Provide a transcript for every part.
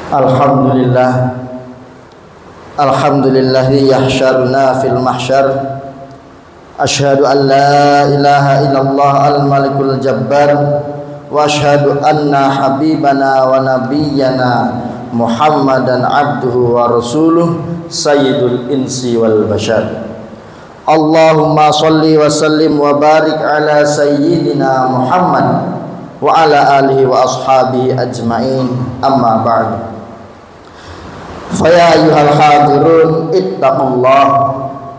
Alhamdulillah, alhamdulillahi yahsyaruna fil mahsyar. Asyhadu an la ilaha illallah al-malikul jabbar, wa asyhadu anna habibana wa nabiyyana Muhammadan abduhu wa rasuluh sayyidul insi wal bashar. Allahumma salli wa sallim wa barik ala sayyidina Muhammad wa ala alihi wa ashabihi ajma'in, amma ba'd. Faya ayyuhal hadirun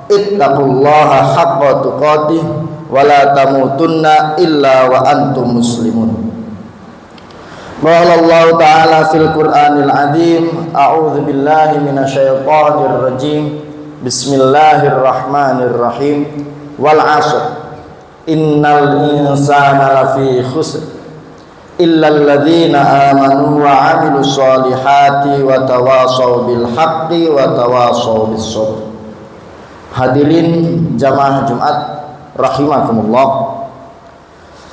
ittaqullaha haqqa tuqatih wa la tamutunna illa wa antum muslimun. Qala Allah ta'ala fil Qur'anil azim, a'udzu billahi minasyaitonir rajim. Bismillahirrahmanirrahim. Wal 'ashr innal insana lafi khusr illal ladzina amanu wa 'amilus solihati wa tawasaw bil haqqi wa tawasaw bis sabr. Hadirin jamaah Jumat rahimakumullah.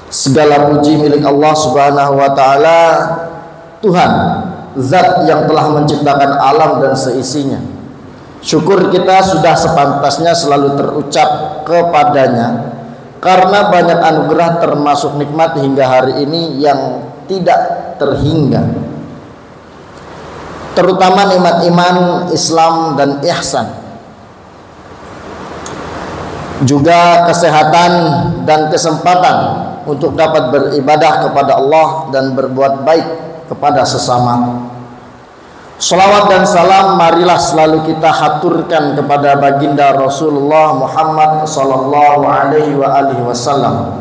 Segala puji milik Allah Subhanahu wa taala, Tuhan, zat yang telah menciptakan alam dan seisinya. Syukur kita sudah sepantasnya selalu terucap kepadanya, karena banyak anugerah termasuk nikmat hingga hari ini yang tidak terhingga, terutama nikmat iman, Islam dan ihsan, juga kesehatan dan kesempatan untuk dapat beribadah kepada Allah dan berbuat baik kepada sesama. Salawat dan salam marilah selalu kita haturkan kepada baginda Rasulullah Muhammad sallallahu alaihi wa alihi wasallam,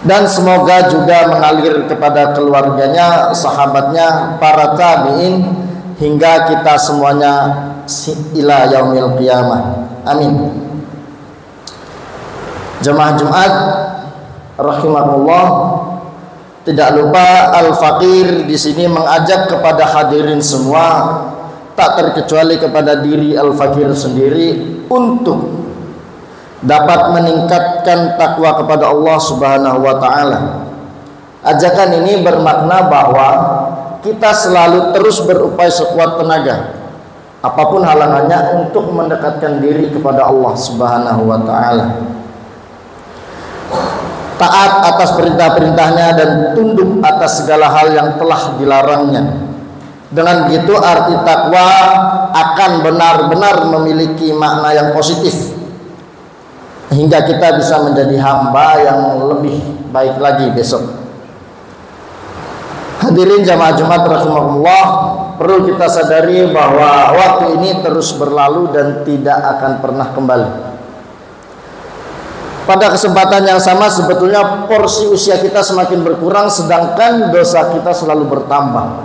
dan semoga juga mengalir kepada keluarganya, sahabatnya, para tabi'in hingga kita semuanya ila yaumil qiyamah. Amin. Jemaah Jumat rahimakumullah, tidak lupa Al-Fakir di sini mengajak kepada hadirin semua, tak terkecuali kepada diri Al-Fakir sendiri, untuk dapat meningkatkan takwa kepada Allah Subhanahu wa taala. Ajakan ini bermakna bahwa kita selalu terus berupaya sekuat tenaga, apapun halangannya, untuk mendekatkan diri kepada Allah Subhanahu wa taala, taat atas perintah-perintahnya dan tunduk atas segala hal yang telah dilarangnya. Dengan begitu arti takwa akan benar-benar memiliki makna yang positif, hingga kita bisa menjadi hamba yang lebih baik lagi besok. Hadirin jamaah Jumat rahimakumullah, perlu kita sadari bahwa waktu ini terus berlalu dan tidak akan pernah kembali. Pada kesempatan yang sama sebetulnya porsi usia kita semakin berkurang, sedangkan dosa kita selalu bertambah.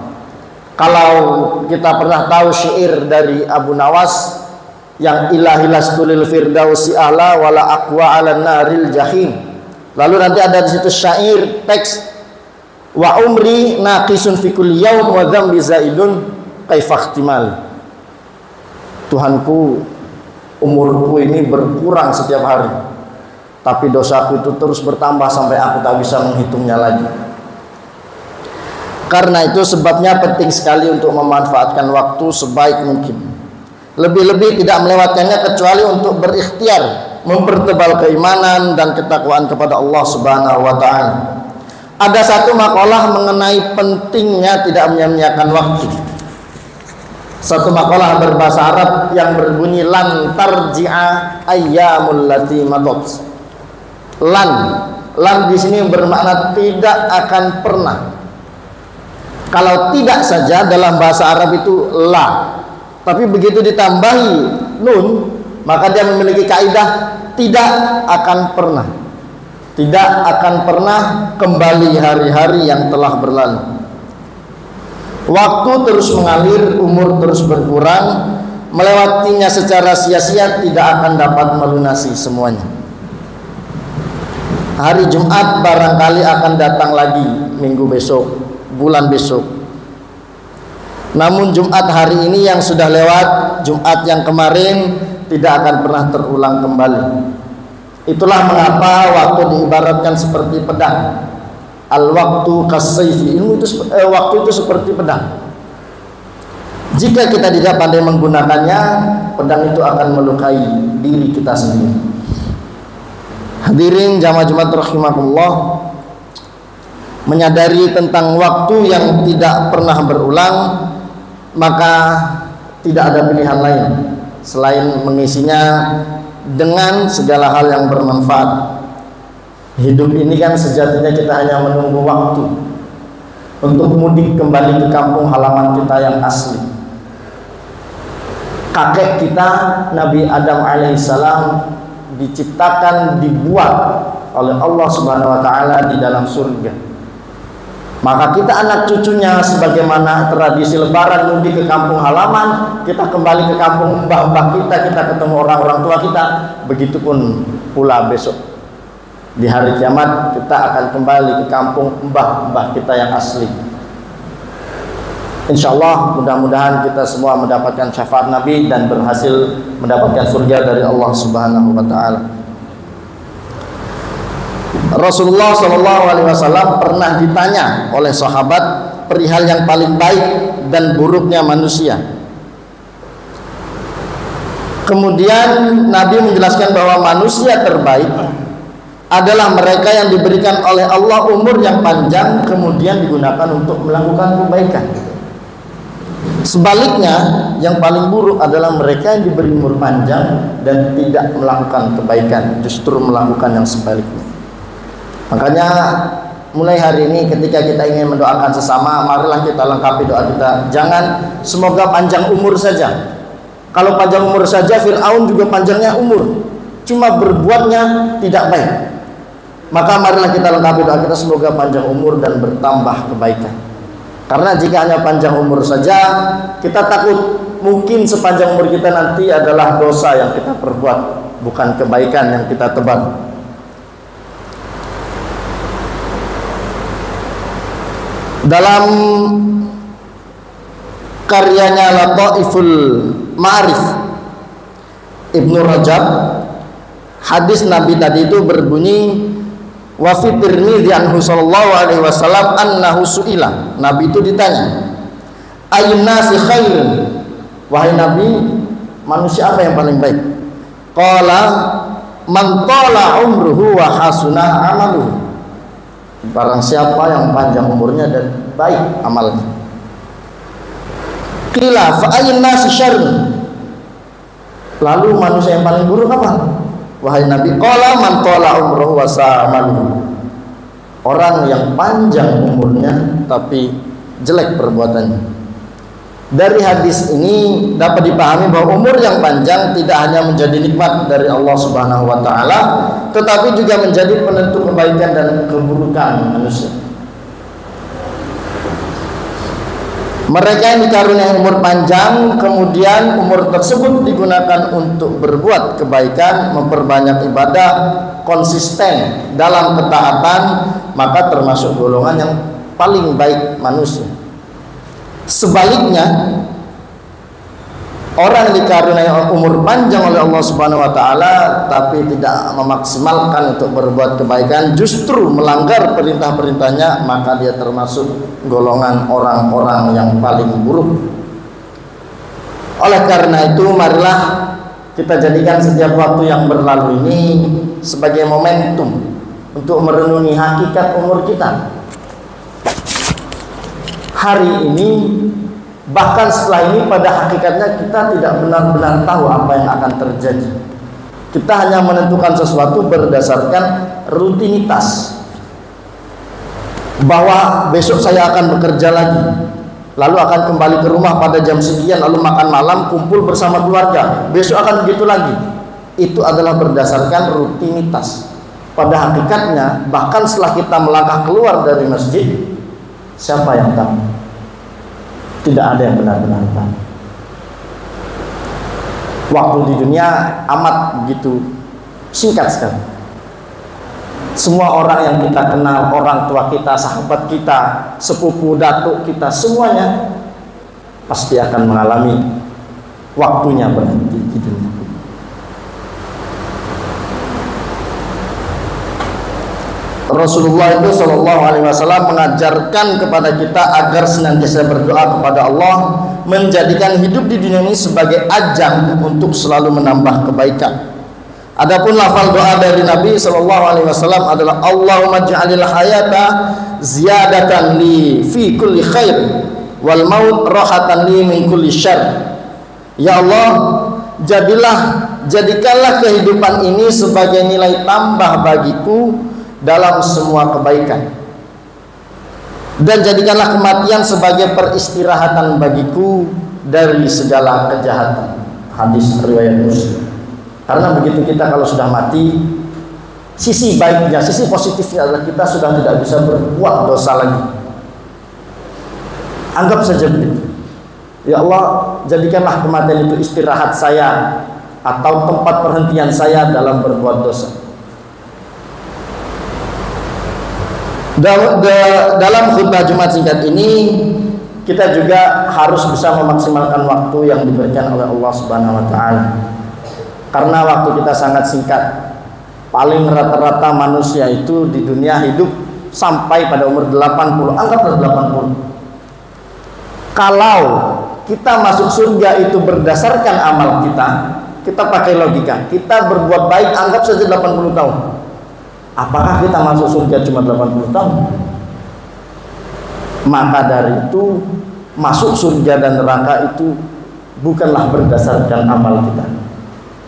Kalau kita pernah tahu syair dari Abu Nawas yang ilahi lastulil firdausi ahla wala aqwa ala naril jahim, lalu nanti ada di situ syair teks, wa umri naqisun fi kulli yaum wa dzambi zaidun kaifahtimal. Tuhanku, umurku ini berkurang setiap hari, tapi dosaku itu terus bertambah sampai aku tak bisa menghitungnya lagi. Karena itu sebabnya penting sekali untuk memanfaatkan waktu sebaik mungkin. Lebih-lebih tidak melewatkannya kecuali untuk berikhtiar mempertebal keimanan dan ketakwaan kepada Allah Subhanahu wa taala. Ada satu makalah mengenai pentingnya tidak menyia-nyiakan waktu. Satu makalah berbahasa Arab yang berbunyi lan tarji'a ayyamul lati madat. Lan di sini bermakna tidak akan pernah. Kalau tidak saja dalam bahasa Arab itu la, tapi begitu ditambahi nun, maka dia memiliki kaidah tidak akan pernah. Tidak akan pernah kembali hari-hari yang telah berlalu. Waktu terus mengalir, umur terus berkurang, melewatinya secara sia-sia tidak akan dapat melunasi semuanya. Hari Jumat barangkali akan datang lagi minggu besok, bulan besok. Namun Jumat hari ini yang sudah lewat, Jumat yang kemarin, tidak akan pernah terulang kembali. Itulah mengapa waktu diibaratkan seperti pedang. Al-waktu kasayfi, waktu itu seperti pedang. Jika kita tidak pandai menggunakannya, pedang itu akan melukai diri kita sendiri. Hadirin jamaah Jumat rahimakumullah, menyadari tentang waktu yang tidak pernah berulang, maka tidak ada pilihan lain selain mengisinya dengan segala hal yang bermanfaat. Hidup ini kan sejatinya kita hanya menunggu waktu untuk mudik kembali ke kampung halaman kita yang asli. Kakek kita Nabi Adam alaihissalam diciptakan, dibuat oleh Allah Subhanahu wa taala di dalam surga. Maka kita anak cucunya, sebagaimana tradisi lebaran mudik ke kampung halaman, kita kembali ke kampung mbah-mbah kita, kita ketemu orang-orang tua kita. Begitupun pula besok di hari kiamat kita akan kembali ke kampung mbah-mbah kita yang asli. Insyaallah, mudah-mudahan kita semua mendapatkan syafaat Nabi dan berhasil mendapatkan surga dari Allah Subhanahu wa taala. Rasulullah SAW pernah ditanya oleh sahabat perihal yang paling baik dan buruknya manusia. Kemudian Nabi menjelaskan bahwa manusia terbaik adalah mereka yang diberikan oleh Allah umur yang panjang kemudian digunakan untuk melakukan kebaikan. Sebaliknya, yang paling buruk adalah mereka yang diberi umur panjang dan tidak melakukan kebaikan, justru melakukan yang sebaliknya. Makanya mulai hari ini ketika kita ingin mendoakan sesama, marilah kita lengkapi doa kita. Jangan semoga panjang umur saja. Kalau panjang umur saja, Fir'aun juga panjangnya umur, cuma berbuatnya tidak baik. Maka marilah kita lengkapi doa kita, semoga panjang umur dan bertambah kebaikan. Karena jika hanya panjang umur saja, kita takut mungkin sepanjang umur kita nanti adalah dosa yang kita perbuat, bukan kebaikan yang kita tebar. Dalam karyanya Lataiful Ma'arif Ibnu Rajab, hadis Nabi tadi itu berbunyi, wa fi Tirmidzi anhu sallallahu alaihi wasallam annahu su'ila. Nabi itu ditanya, ayyun nasi khairun, wahai Nabi, manusia apa yang paling baik? Qala man tala umruhu wa hasuna amaluhu, barang siapa yang panjang umurnya dan baik amalnya. Qila fa ayyun nasi syarrun, lalu manusia yang paling buruk apa? Wahai Nabi, qala man tala umruhu wa sa'amaluhu, orang yang panjang umurnya tapi jelek perbuatannya. Dari hadis ini dapat dipahami bahwa umur yang panjang tidak hanya menjadi nikmat dari Allah Subhanahu wa taala, tetapi juga menjadi penentu kebaikan dan keburukan manusia. Mereka yang dikaruniai umur panjang, kemudian umur tersebut digunakan untuk berbuat kebaikan, memperbanyak ibadah, konsisten dalam ketaatan, maka termasuk golongan yang paling baik manusia. Sebaliknya, orang yang dikaruniai umur panjang oleh Allah Subhanahu wa taala tapi tidak memaksimalkan untuk berbuat kebaikan, justru melanggar perintah-perintahnya, maka dia termasuk golongan orang-orang yang paling buruk. Oleh karena itu, marilah kita jadikan setiap waktu yang berlalu ini sebagai momentum untuk merenungi hakikat umur kita. Hari ini, bahkan setelah ini, pada hakikatnya kita tidak benar-benar tahu apa yang akan terjadi. Kita hanya menentukan sesuatu berdasarkan rutinitas, bahwa besok saya akan bekerja lagi, lalu akan kembali ke rumah pada jam sekian, lalu makan malam, kumpul bersama keluarga, besok akan begitu lagi. Itu adalah berdasarkan rutinitas. Pada hakikatnya, bahkan setelah kita melangkah keluar dari masjid, siapa yang tahu? Tidak ada yang benar-benar tahu. Waktu di dunia amat begitu singkat sekali. Semua orang yang kita kenal, orang tua kita, sahabat kita, sepupu datuk kita, semuanya pasti akan mengalami waktunya berhenti di dunia. Rasulullah itu Shallallahu Alaihi Wasallam mengajarkan kepada kita agar senantiasa berdoa kepada Allah, menjadikan hidup di dunia ini sebagai ajang untuk selalu menambah kebaikan. Adapun lafal doa dari Nabi Shallallahu Alaihi Wasallam adalah Allahumma ja'alil hayata ziyadatan li fi kulli khair wal maut rahatan li min kulli syarr. Ya Allah, jadikanlah kehidupan ini sebagai nilai tambah bagiku dalam semua kebaikan, dan jadikanlah kematian sebagai peristirahatan bagiku dari segala kejahatan. Hadis riwayat Muslim. Karena begitu kita kalau sudah mati, sisi baiknya, sisi positifnya adalah kita sudah tidak bisa berbuat dosa lagi. Anggap saja begitu. Ya Allah, jadikanlah kematian itu istirahat saya atau tempat perhentian saya dalam berbuat dosa. Dalam khutbah Jumat singkat ini, kita juga harus bisa memaksimalkan waktu yang diberikan oleh Allah Subhanahu wa Ta'ala. Karena waktu kita sangat singkat. Paling rata-rata manusia itu di dunia hidup sampai pada umur 80. Anggaplah 80. Kalau kita masuk surga itu berdasarkan amal kita, kita pakai logika, kita berbuat baik anggap saja 80 tahun. Apakah kita masuk surga cuma 80 tahun? Maka dari itu, masuk surga dan neraka itu bukanlah berdasarkan amal kita.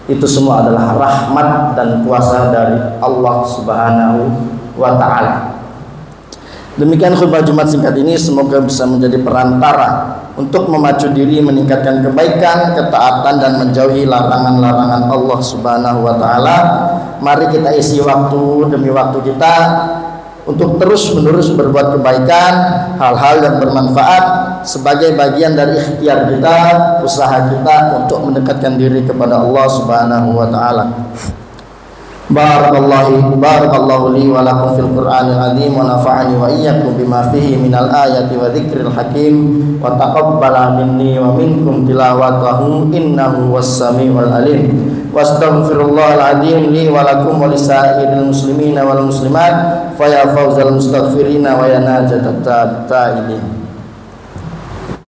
Itu semua adalah rahmat dan kuasa dari Allah Subhanahu wa Ta'ala. Demikian khutbah Jumat singkat ini, semoga bisa menjadi perantara untuk memacu diri, meningkatkan kebaikan, ketaatan, dan menjauhi larangan-larangan Allah Subhanahu wa Ta'ala. Mari kita isi waktu demi waktu kita untuk terus-menerus berbuat kebaikan, hal-hal yang bermanfaat sebagai bagian dari ikhtiar kita, usaha kita untuk mendekatkan diri kepada Allah Subhanahu wa Ta'ala. Barakallahu li wa lakum fil Qur'anil azim wa nafa'ani wa iyyakum bima fihi minal ayati wa dzikril hakim wa taqabbala minni wa minkum tilawatahu innahu was-sami'ul alim. Wastaghfirullahal azim li wa lakum wa lisairil muslimina wal muslimat fa ya fawzal mustaghfirina wa ya najatat ta'ibin.